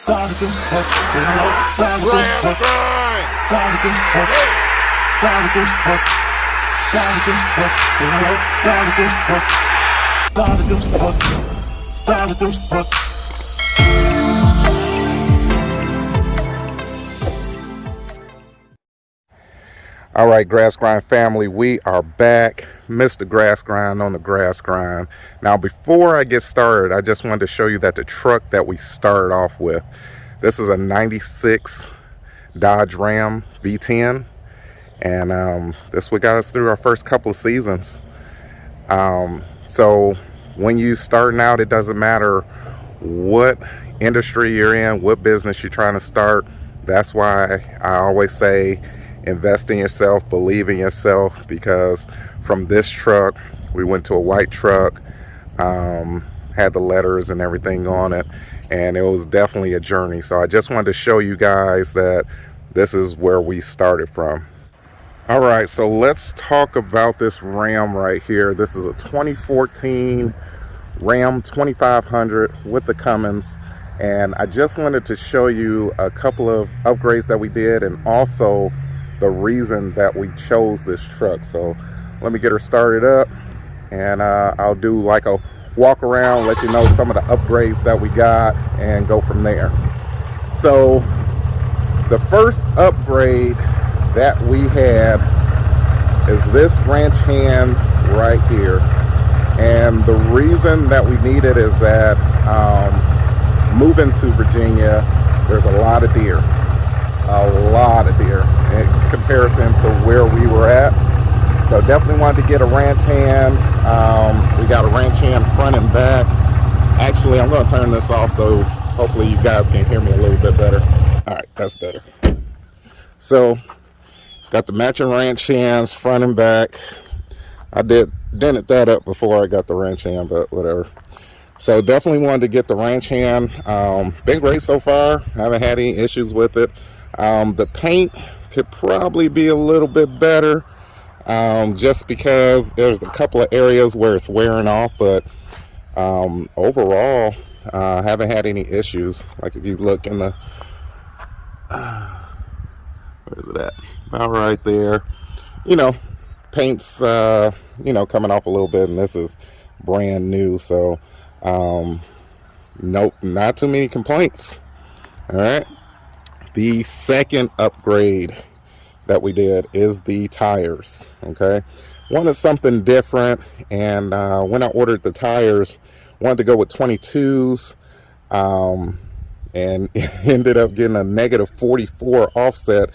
All right, Grass Grind family, we are back. Mr. Grass Grind on the Grass Grind. Now, before I get started, I just wanted to show you that the truck that we started off with, this is a 96 Dodge Ram V10. And this what got us through our first couple of seasons. So when you starting out, it doesn't matter what industry you're in, what business you're trying to start. That's why I always say invest in yourself, believe in yourself, because from this truck we went to a white truck, had the letters and everything on it, and it was definitely a journey. So I just wanted to show you guys that this is where we started from. All right, so let's talk about this Ram right here. This is a 2014 Ram 2500 with the Cummins, and I just wanted to show you a couple of upgrades that we did and also the reason that we chose this truck. So let me get her started up, and I'll do like a walk around, let you know some of the upgrades that we got, and go from there. So the first upgrade that we had is this ranch hand right here, and the reason that we need it is that moving to Virginia, there's a lot of deer in comparison to where we were at. So definitely wanted to get a ranch hand. We got a ranch hand front and back. Actually, I'm going to turn this off so hopefully you guys can hear me a little bit better. All right, that's better. So got the matching ranch hands front and back. I dented that up before I got the ranch hand, but whatever. So definitely wanted to get the ranch hand. Been great so far. Haven't had any issues with it. The paint could probably be a little bit better, just because there's a couple of areas where it's wearing off, but overall haven't had any issues. Like if you look in the where is it at? About right there. You know, paint's you know, coming off a little bit, and this is brand new, so nope, not too many complaints. All right, the second upgrade that we did is the tires. Okay, wanted something different, and when I ordered the tires, wanted to go with 22s, and ended up getting a -44 offset,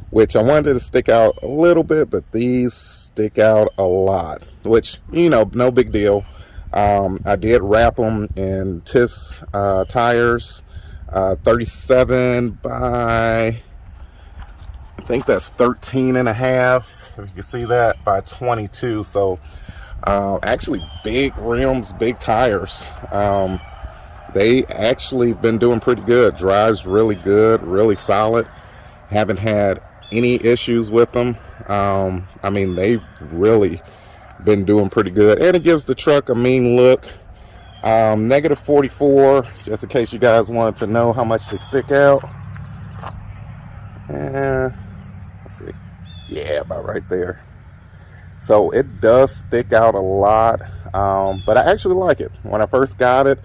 which I wanted to stick out a little bit, but these stick out a lot, which, you know, no big deal. I did wrap them in TIS tires, 37 by, I think that's 13.5, if you can see that, by 22. So actually big rims, big tires. They actually been doing pretty good. Drives really good, really solid. Haven't had any issues with them. I mean, they've really been doing pretty good, and it gives the truck a mean look. -44, just in case you guys wanted to know how much they stick out. And let's see, yeah, about right there. So it does stick out a lot, but I actually like it. When I first got it,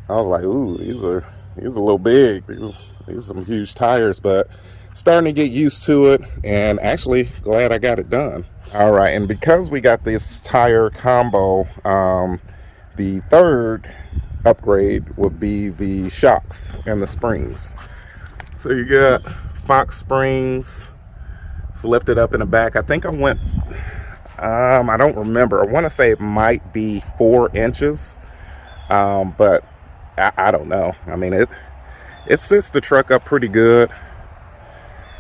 I was like, ooh, these are a little big. These are some huge tires, but starting to get used to it, and actually glad I got it done. All right, and because we got this tire combo, the third upgrade would be the shocks and the springs. So you got Fox springs. It's lifted up in the back. I think I went, I don't remember. I want to say it might be 4 inches, but I don't know. I mean, it sits the truck up pretty good,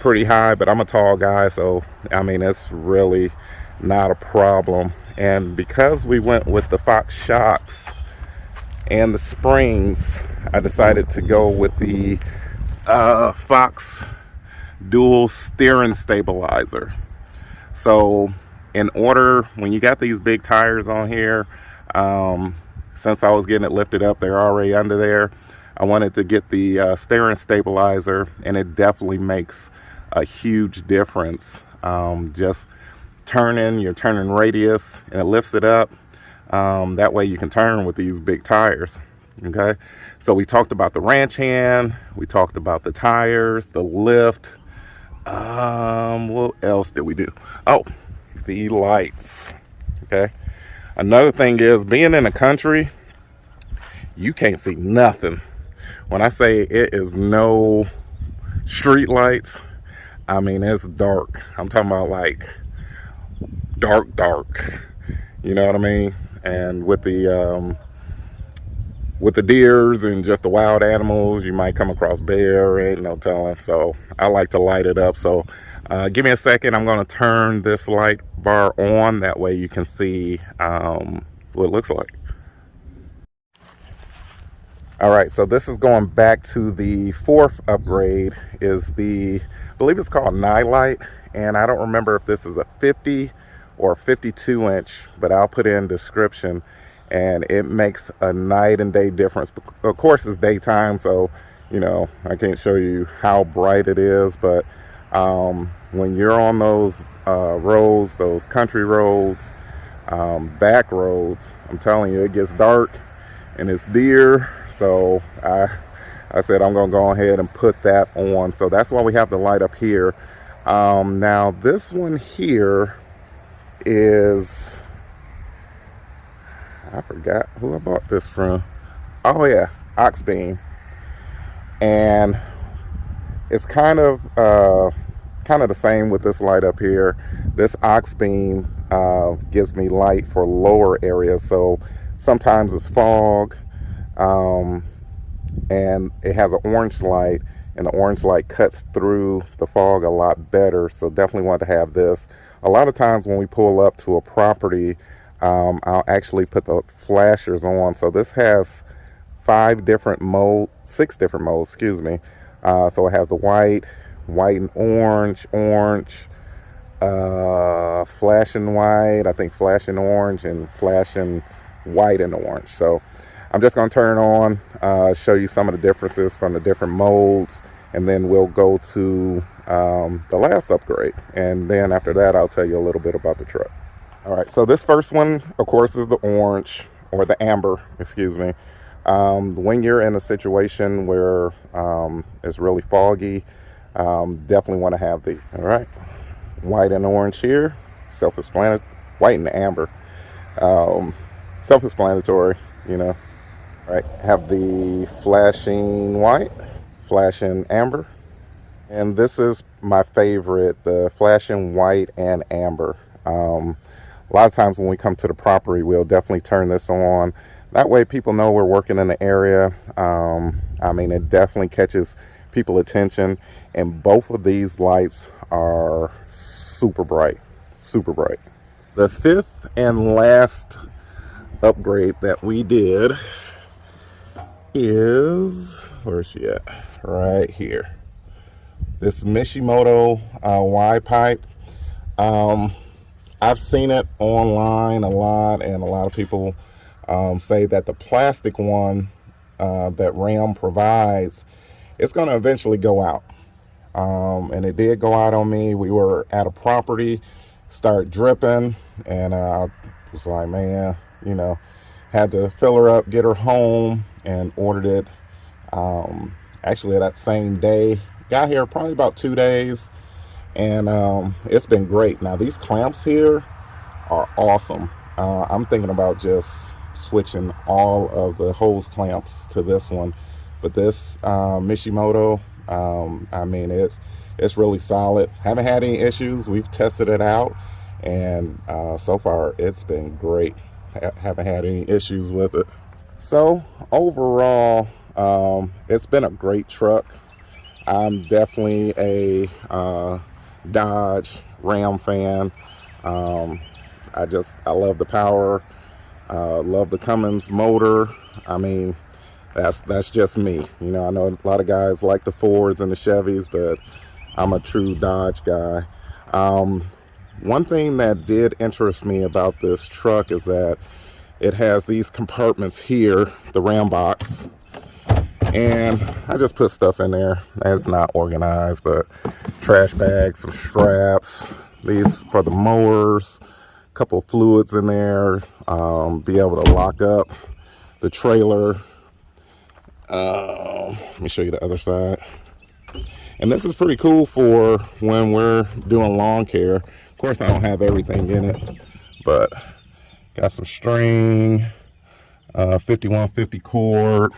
pretty high, but I'm a tall guy, so I mean, it's really not a problem. And because we went with the Fox shocks and the springs, I decided to go with the Fox dual steering stabilizer. So in order, when you got these big tires on here, since I was getting it lifted up, they're already under there. I wanted to get the steering stabilizer, and it definitely makes a huge difference. Just your turning radius, and it lifts it up. That way you can turn with these big tires. Okay, so we talked about the ranch hand, we talked about the tires, the lift. What else did we do? Oh, the lights. Okay, another thing is, being in the country, you can't see nothing. When I say it is no street lights, I mean it's dark. I'm talking about like dark. You know what I mean? And with the deers and just the wild animals, you might come across bear, ain't no telling. So I like to light it up. So give me a second. I'm going to turn this light bar on. That way you can see what it looks like. All right, so this is going back to the fourth upgrade. Is I believe it's called Nightlight, and I don't remember if this is a 50 or 52 inch, but I'll put it in description. And it makes a night and day difference. Of course, it's daytime, so you know I can't show you how bright it is. But when you're on those roads, those country roads, back roads, I'm telling you, it gets dark and it's deer. So I said I'm gonna go ahead and put that on. So that's why we have the light up here. Now this one here is, I forgot who I bought this from. Oh yeah, Oxbeam. And it's kind of the same with this light up here. This Oxbeam gives me light for lower areas. So sometimes it's fog, and it has an orange light, and the orange light cuts through the fog a lot better. So definitely want to have this. A lot of times when we pull up to a property, I'll actually put the flashers on. So this has 6 different modes, excuse me. So it has the white and orange, flashing white, I think flashing orange, and flashing white and orange. So I'm just going to turn it on, show you some of the differences from the different modes, and then we'll go to the last upgrade. And then after that, I'll tell you a little bit about the truck. All right, so this first one, of course, is the orange, or the amber, excuse me. When you're in a situation where it's really foggy, definitely want to have the, all right, white and orange here, self-explanatory, white and amber, self-explanatory, you know. All right, have the flashing white, flashing amber, and this is my favorite, the flashing white and amber. A lot of times when we come to the property, we'll definitely turn this on. That way people know we're working in the area. I mean, it definitely catches people's attention. And both of these lights are super bright, super bright. The fifth and last upgrade that we did is, where is she at? Right here. This Mishimoto Y pipe. I've seen it online a lot, and a lot of people say that the plastic one that Ram provides, it's going to eventually go out. And it did go out on me. We were at a property, start dripping, and I was like, man, you know, had to fill her up, get her home, and ordered it actually that same day. Got here probably about 2 days, and it's been great. Now these clamps here are awesome. I'm thinking about just switching all of the hose clamps to this one, but this Mishimoto, I mean, it's really solid. Haven't had any issues. We've tested it out, and so far it's been great. Haven't had any issues with it. So overall, it's been a great truck. I'm definitely a Dodge Ram fan. I love the power, love the Cummins motor. I mean, that's just me. You know, I know a lot of guys like the Fords and the Chevys, but I'm a true Dodge guy. One thing that did interest me about this truck is that it has these compartments here, the Ram box, And I just put stuff in there that's not organized, but trash bags, some straps, these for the mowers, a couple of fluids in there, be able to lock up the trailer. Let me show you the other side. And this is pretty cool for when we're doing lawn care. Of course, I don't have everything in it, but got some string, 5150 cord,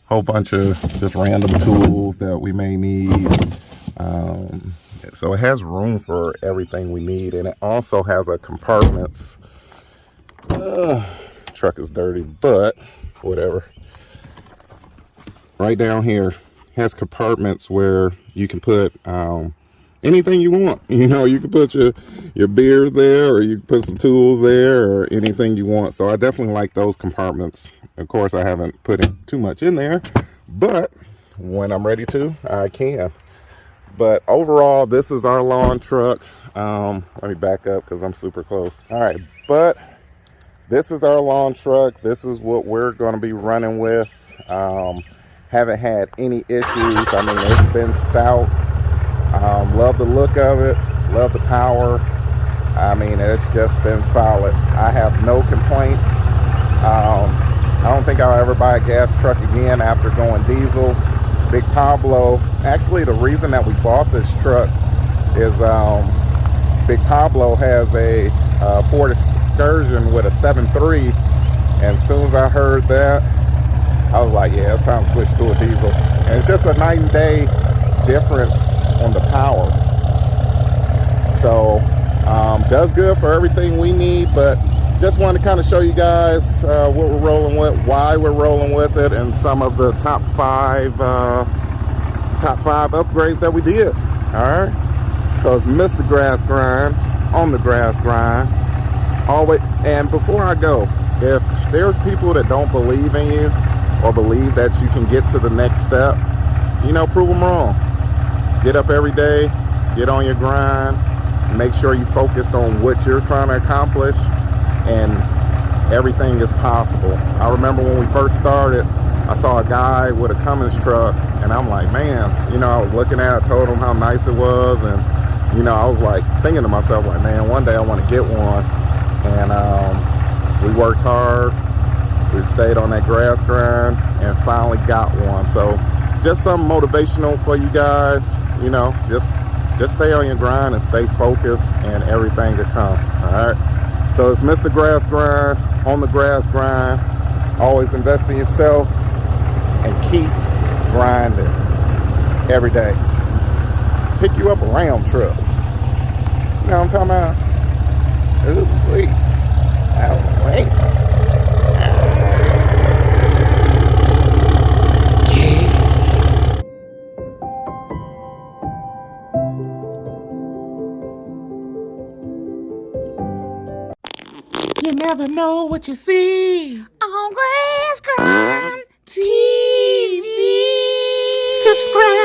whole bunch of just random tools that we may need. So it has room for everything we need, and it also has a compartments. Truck is dirty, but whatever. Right down here has compartments where you can put anything you want. You know, you can put your beers there, or you can put some tools there, or anything you want. So I definitely like those compartments. Of course, I haven't put too much in there, but when I'm ready to, I can. But overall, this is our lawn truck. Let me back up because I'm super close. All right, but this is our lawn truck. This is what we're going to be running with. Haven't had any issues. I mean, it's been stout. Love the look of it. Love the power. I mean, it's just been solid. I have no complaints. I don't think I'll ever buy a gas truck again after going diesel. Big Pablo. Actually, the reason that we bought this truck is Big Pablo has a Ford Excursion with a 7.3, and as soon as I heard that, I was like, yeah, it's time to switch to a diesel. And it's just a night and day difference on the power. So does good for everything we need, but just wanted to kind of show you guys what we're rolling with, why we're rolling with it, and some of the top five upgrades that we did. All right, so it's Mr. Grass Grind on the grass grind. Always. And before I go, if there's people that don't believe in you or believe that you can get to the next step, you know, prove them wrong. Get up every day, get on your grind, make sure you focused on what you're trying to accomplish, and everything is possible. I remember when we first started, I saw a guy with a Cummins truck, and I'm like, man, you know, I was looking at it, I told him how nice it was, and, you know, I was like thinking to myself, like, man, one day I want to get one. And we worked hard, we stayed on that grass grind, and finally got one. So just something motivational for you guys, you know, just stay on your grind and stay focused, and everything will come. All right, so it's Mr. Grass Grind on the grass grind. Always invest in yourself and keep grinding every day. Pick you up a round trip, you know what I'm talking about? Ooh, wait. Oh, wait. You never know what you see on Grass Grind TV. Subscribe.